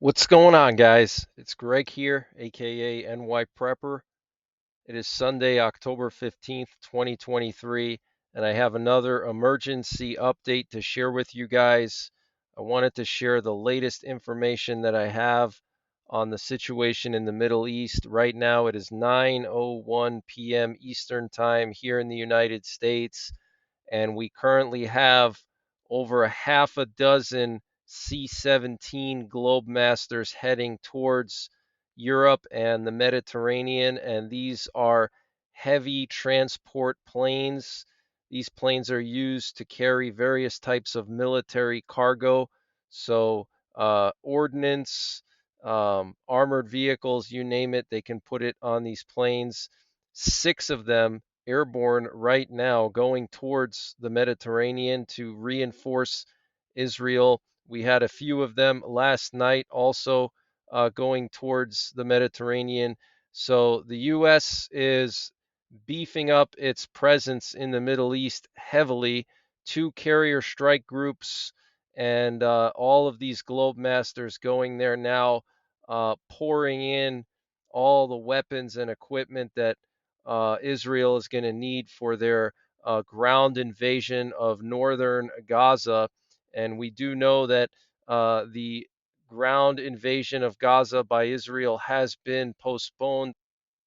What's going on, guys? It's Greg here, aka NYPrepper. It is Sunday, October 15th, 2023, and I have another emergency update to share with you guys. I wanted to share the latest information that I have on the situation in the Middle East. Right now, it is 9:01 p.m. Eastern Time here in the United States, and we currently have over a half a dozen C-17 Globemasters heading towards Europe and the Mediterranean, and these are heavy transport planes. These planes are used to carry various types of military cargo, so ordnance, armored vehicles, you name it, they can put it on these planes. Six of them airborne right now going towards the Mediterranean to reinforce Israel. We had a few of them last night also going towards the Mediterranean. So the U.S. is beefing up its presence in the Middle East heavily. Two carrier strike groups and all of these globe masters going there now, pouring in all the weapons and equipment that Israel is going to need for their ground invasion of northern Gaza. And we do know that the ground invasion of Gaza by Israel has been postponed,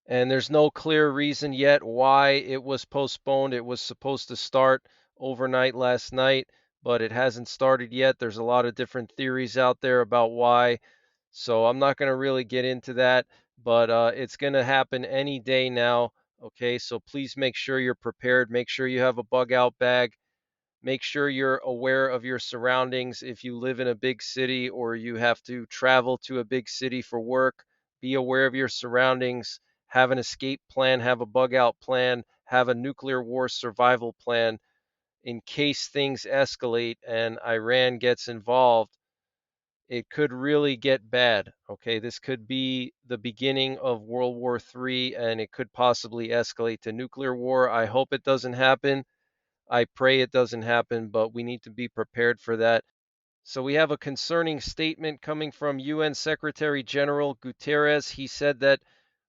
and there's no clear reason yet why it was postponed. It was supposed to start overnight last night, but it hasn't started yet. There's a lot of different theories out there about why. So I'm not going to really get into that, but it's going to happen any day now. Okay, so please make sure you're prepared. Make sure you have a bug out bag. Make sure you're aware of your surroundings. If you live in a big city or you have to travel to a big city for work, be aware of your surroundings. Have an escape plan, have a bug out plan, have a nuclear war survival plan in case things escalate and Iran gets involved. It could really get bad. Okay, this could be the beginning of World War III, and it could possibly escalate to nuclear war. I hope it doesn't happen. I pray it doesn't happen, but we need to be prepared for that. So we have a concerning statement coming from UN Secretary General Guterres. He said that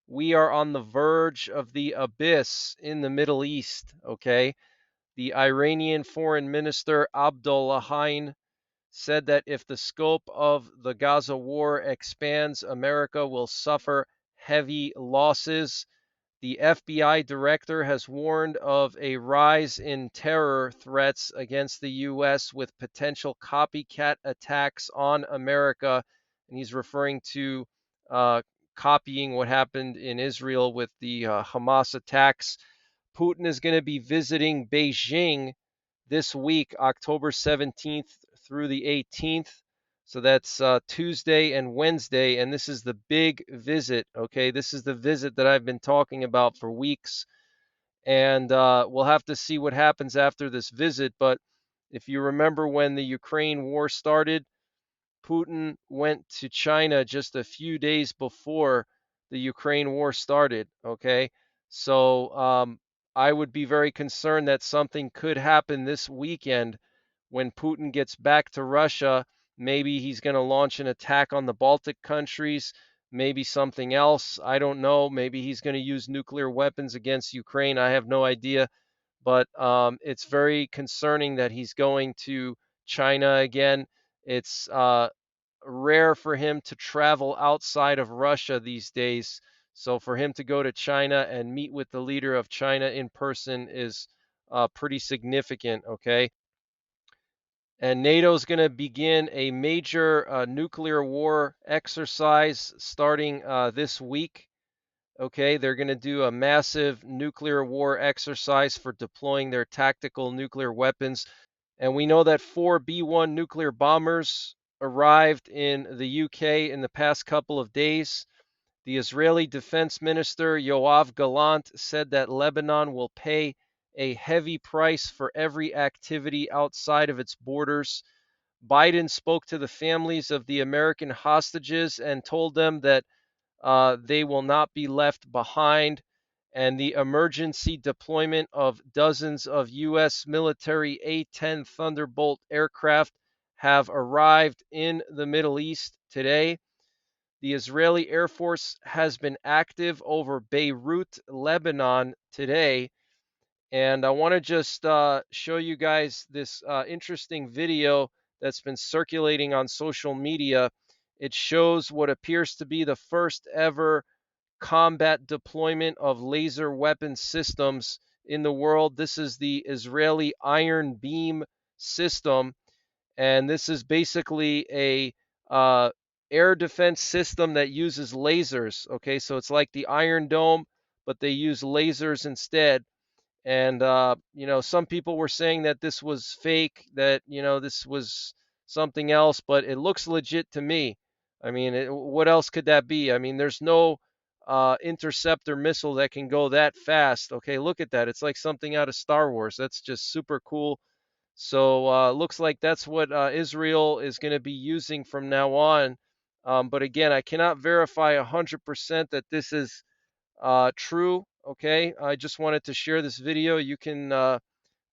we are on the verge of the abyss in the Middle East. Okay. The Iranian Foreign Minister Abdollahian said that if the scope of the Gaza war expands, America will suffer heavy losses. The FBI director has warned of a rise in terror threats against the U.S. with potential copycat attacks on America. And he's referring to uh, copying what happened in Israel with the Hamas attacks. Putin is going to be visiting Beijing this week, October 17th through the 18th. So that's Tuesday and Wednesday. And this is the big visit. Okay. This is the visit that I've been talking about for weeks. And we'll have to see what happens after this visit. But if you remember when the Ukraine war started, Putin went to China just a few days before the Ukraine war started. Okay. So I would be very concerned that something could happen this weekend when Putin gets back to Russia. Maybe he's going to launch an attack on the Baltic countries, maybe something else. I don't know. Maybe he's going to use nuclear weapons against Ukraine. I have no idea. But it's very concerning that he's going to China again. It's rare for him to travel outside of Russia these days. So for him to go to China and meet with the leader of China in person is pretty significant. Okay. And NATO is going to begin a major nuclear war exercise starting this week. Okay, they're going to do a massive nuclear war exercise for deploying their tactical nuclear weapons. And we know that four B-1 nuclear bombers arrived in the UK in the past couple of days. The Israeli Defense Minister Yoav Gallant said that Lebanon will pay a heavy price for every activity outside of its borders. Biden spoke to the families of the American hostages and told them that they will not be left behind. And the emergency deployment of dozens of U.S. military A 10 Thunderbolt aircraft have arrived in the Middle East today. The Israeli Air Force has been active over Beirut, Lebanon today. And I want to just show you guys this interesting video that's been circulating on social media. It shows what appears to be the first ever combat deployment of laser weapon systems in the world. This is the Israeli Iron Beam system, and this is basically a air defense system that uses lasers. Okay, so it's like the Iron Dome, but they use lasers instead. And some people were saying that this was fake, that this was something else, but it looks legit to me. I mean, what else could that be? I mean, there's no interceptor missile that can go that fast. Okay, look at that. It's like something out of Star Wars. That's just super cool. So looks like that's what Israel is going to be using from now on. But again, I cannot verify 100% that this is true. Okay, I just wanted to share this video. You can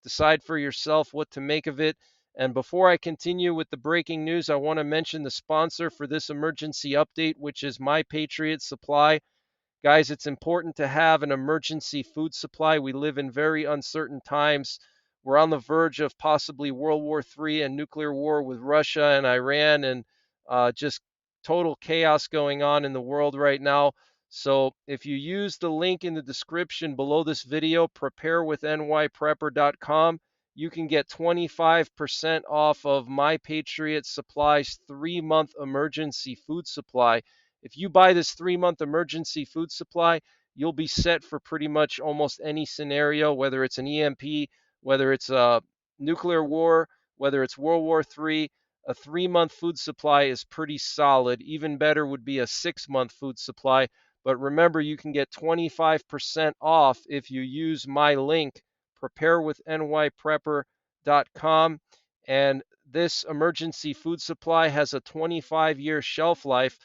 decide for yourself what to make of it. And before I continue with the breaking news, I want to mention the sponsor for this emergency update, which is My Patriot Supply. Guys, it's important to have an emergency food supply. We live in very uncertain times. We're on the verge of possibly World War III and nuclear war with Russia and Iran, and just total chaos going on in the world right now. So if you use the link in the description below this video, preparewithnYprepper.com, you can get 25% off of My Patriot Supply's 3-month emergency food supply. If you buy this 3-month emergency food supply, you'll be set for pretty much almost any scenario, whether it's an EMP, whether it's a nuclear war, whether it's World War III. A 3-month food supply is pretty solid. Even better would be a 6-month food supply. But remember, you can get 25% off if you use my link, preparewithnYprepper.com. And this emergency food supply has a 25-year shelf life,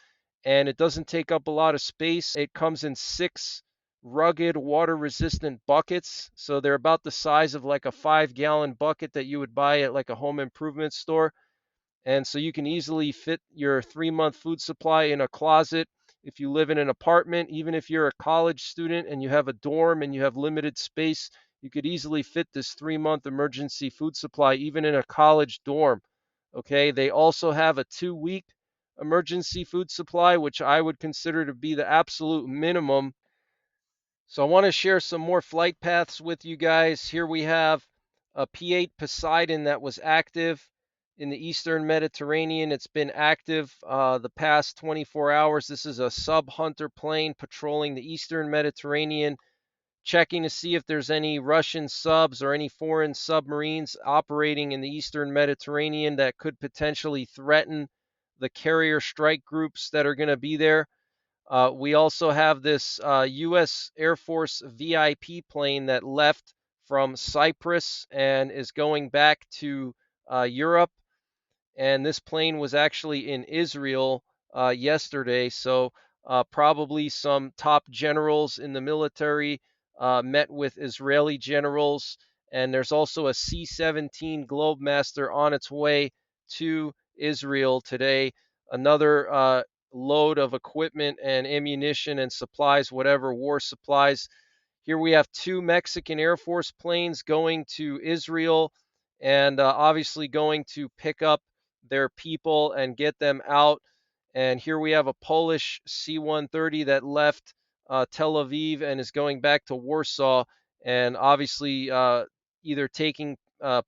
and it doesn't take up a lot of space. It comes in 6 rugged water-resistant buckets, so they're about the size of like a 5-gallon bucket that you would buy at like a home improvement store. And so you can easily fit your 3-month food supply in a closet. If you live in an apartment, even if you're a college student and you have a dorm and you have limited space, you could easily fit this 3-month emergency food supply even in a college dorm. Okay, they also have a 2-week emergency food supply, which I would consider to be the absolute minimum. So I want to share some more flight paths with you guys. Here we have a P-8 Poseidon that was active in the Eastern Mediterranean. It's been active the past 24 hours. This is a sub-Hunter plane patrolling the Eastern Mediterranean, checking to see if there's any Russian subs or any foreign submarines operating in the Eastern Mediterranean that could potentially threaten the carrier strike groups that are going to be there. We also have this U.S. Air Force VIP plane that left from Cyprus and is going back to Europe. And this plane was actually in Israel yesterday. So probably some top generals in the military met with Israeli generals. And there's also a C-17 Globemaster on its way to Israel today. Another load of equipment and ammunition and supplies, whatever war supplies. Here we have 2 Mexican Air Force planes going to Israel and obviously going to pick up their people and get them out. And here we have a Polish C-130 that left Tel Aviv and is going back to Warsaw, and obviously either taking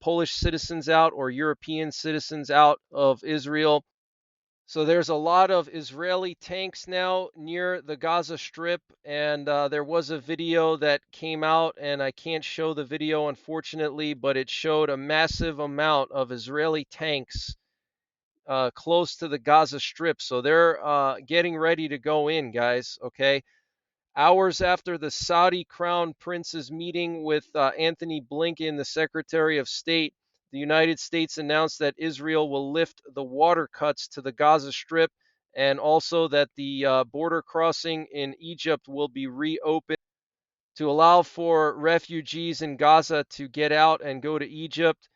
Polish citizens out or European citizens out of Israel. So there's a lot of Israeli tanks now near the Gaza Strip, and there was a video that came out, and I can't show the video unfortunately, but it showed a massive amount of Israeli tanks close to the Gaza Strip. So they're getting ready to go in, guys. Okay. Hours after the Saudi Crown Prince's meeting with Anthony Blinken, the Secretary of State, the United States announced that Israel will lift the water cuts to the Gaza Strip, and also that the border crossing in Egypt will be reopened to allow for refugees in Gaza to get out and go to Egypt.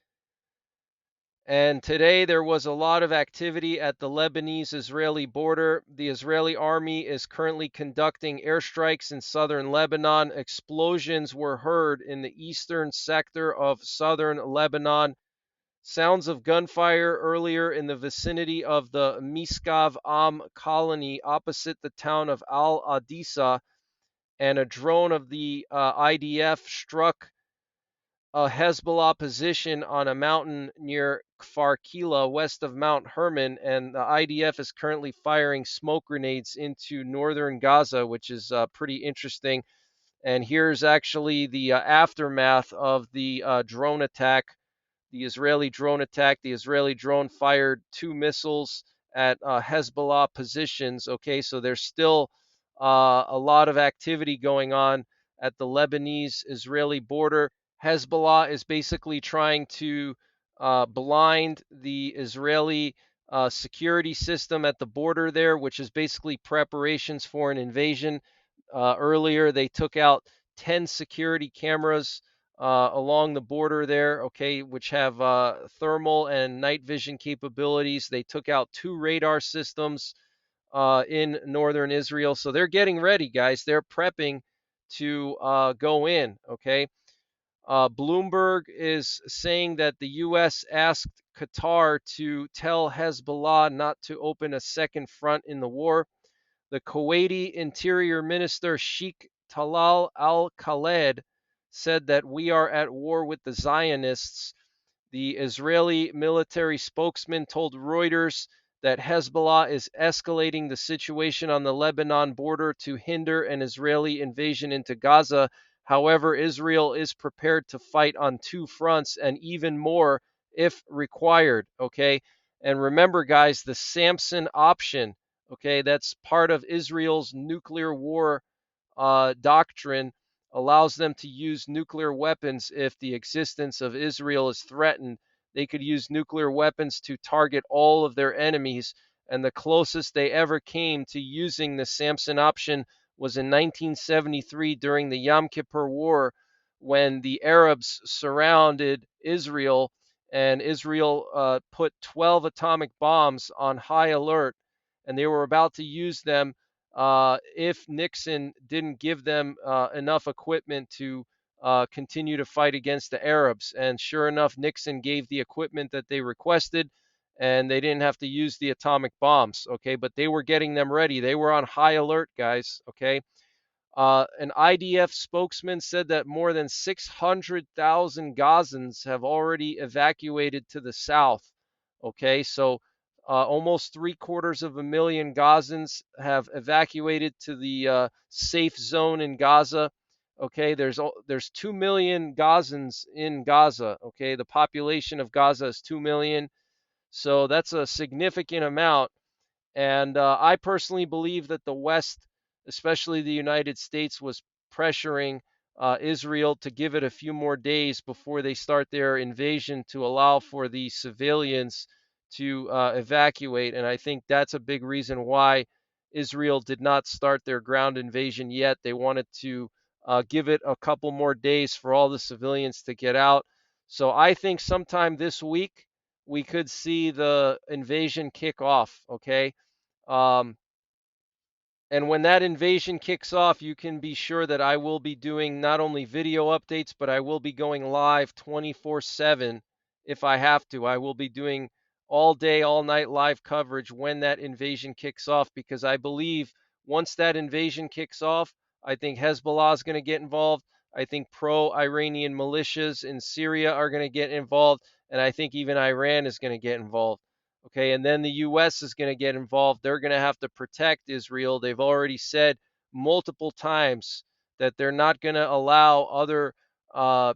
And today there was a lot of activity at the Lebanese-Israeli border. The Israeli army is currently conducting airstrikes in southern Lebanon. Explosions were heard in the eastern sector of southern Lebanon. Sounds of gunfire earlier in the vicinity of the Miskav Am colony opposite the town of Al Adisa, and a drone of the IDF struck a Hezbollah position on a mountain near Kfar Kila, west of Mount Hermon, and the IDF is currently firing smoke grenades into northern Gaza, which is pretty interesting. And here's actually the aftermath of the drone attack, the Israeli drone attack. The Israeli drone fired 2 missiles at Hezbollah positions. Okay, so there's still a lot of activity going on at the Lebanese Israeli border. Hezbollah is basically trying to blind the Israeli security system at the border there, which is basically preparations for an invasion. Earlier, they took out 10 security cameras along the border there, okay, which have thermal and night vision capabilities. They took out 2 radar systems in northern Israel. So they're getting ready, guys. They're prepping to go in, okay? Bloomberg is saying that the U.S. asked Qatar to tell Hezbollah not to open a second front in the war. The Kuwaiti Interior Minister Sheikh Talal Al Khaled said that we are at war with the Zionists. The Israeli military spokesman told Reuters that Hezbollah is escalating the situation on the Lebanon border to hinder an Israeli invasion into Gaza. However, Israel is prepared to fight on 2 fronts and even more if required. Okay. And remember, guys, the Samson option, okay, that's part of Israel's nuclear war doctrine, allows them to use nuclear weapons if the existence of Israel is threatened. They could use nuclear weapons to target all of their enemies. And the closest they ever came to using the Samson option was in 1973 during the Yom Kippur War, when the Arabs surrounded Israel, and Israel put 12 atomic bombs on high alert, and they were about to use them if Nixon didn't give them enough equipment to continue to fight against the Arabs. And sure enough, Nixon gave the equipment that they requested, and they didn't have to use the atomic bombs. Okay, but they were getting them ready. They were on high alert, guys. Okay. An IDF spokesman said that more than 600,000 Gazans have already evacuated to the south. Okay, so almost 750,000 Gazans have evacuated to the safe zone in Gaza. Okay, there's 2 million Gazans in Gaza. Okay, the population of Gaza is 2 million, so that's a significant amount. And I personally believe that the West, especially the United States, was pressuring Israel to give it a few more days before they start their invasion to allow for the civilians to evacuate. And I think that's a big reason why Israel did not start their ground invasion yet. They wanted to give it a couple more days for all the civilians to get out. So I think sometime this week we could see the invasion kick off. Okay. Um, and when that invasion kicks off, you can be sure that I will be doing not only video updates, but I will be going live 24/7 if I have to. I will be doing all day, all night live coverage when that invasion kicks off, because I believe once that invasion kicks off, I think Hezbollah is going to get involved. I think pro Iranian militias in Syria are going to get involved. And I think even Iran is going to get involved. Okay, and then the U.S. is going to get involved. They're going to have to protect Israel. They've already said multiple times that they're not going to allow uh,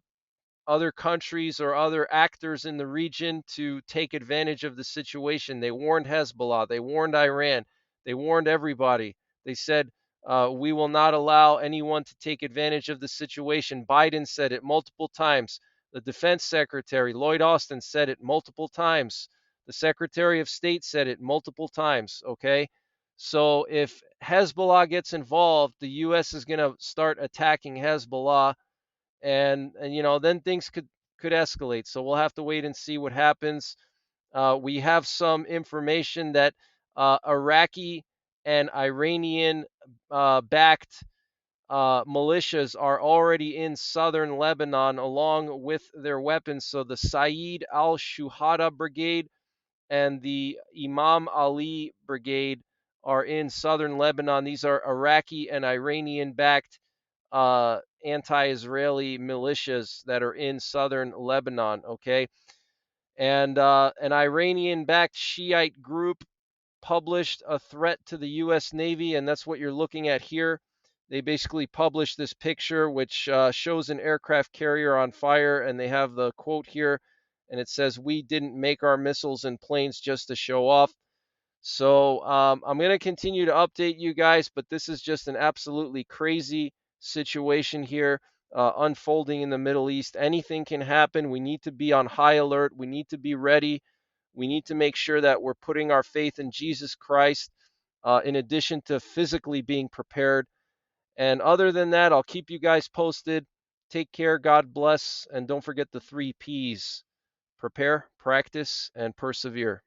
other countries or other actors in the region to take advantage of the situation. They warned Hezbollah, they warned Iran, they warned everybody. They said, we will not allow anyone to take advantage of the situation. Biden said it multiple times. The defense secretary, Lloyd Austin, said it multiple times. The secretary of state said it multiple times. Okay. So if Hezbollah gets involved, the U.S. is going to start attacking Hezbollah, and then things could escalate. So we'll have to wait and see what happens. we have some information that Iraqi and Iranian backed militias are already in southern Lebanon along with their weapons. So the Saeed al Shuhada Brigade and the Imam Ali Brigade are in southern Lebanon. These are Iraqi and Iranian backed anti-Israeli militias that are in southern Lebanon. Okay, and an Iranian-backed Shiite group published a threat to the U.S. Navy, and that's what you're looking at here. They basically published this picture, which shows an aircraft carrier on fire, and they have the quote here, and it says, "We didn't make our missiles and planes just to show off." So I'm going to continue to update you guys, but this is just an absolutely crazy situation here unfolding in the Middle East. Anything can happen. We need to be on high alert. We need to be ready. We need to make sure that we're putting our faith in Jesus Christ in addition to physically being prepared. And other than that, I'll keep you guys posted. Take care. God bless. And don't forget the 3 P's: prepare, practice, and persevere.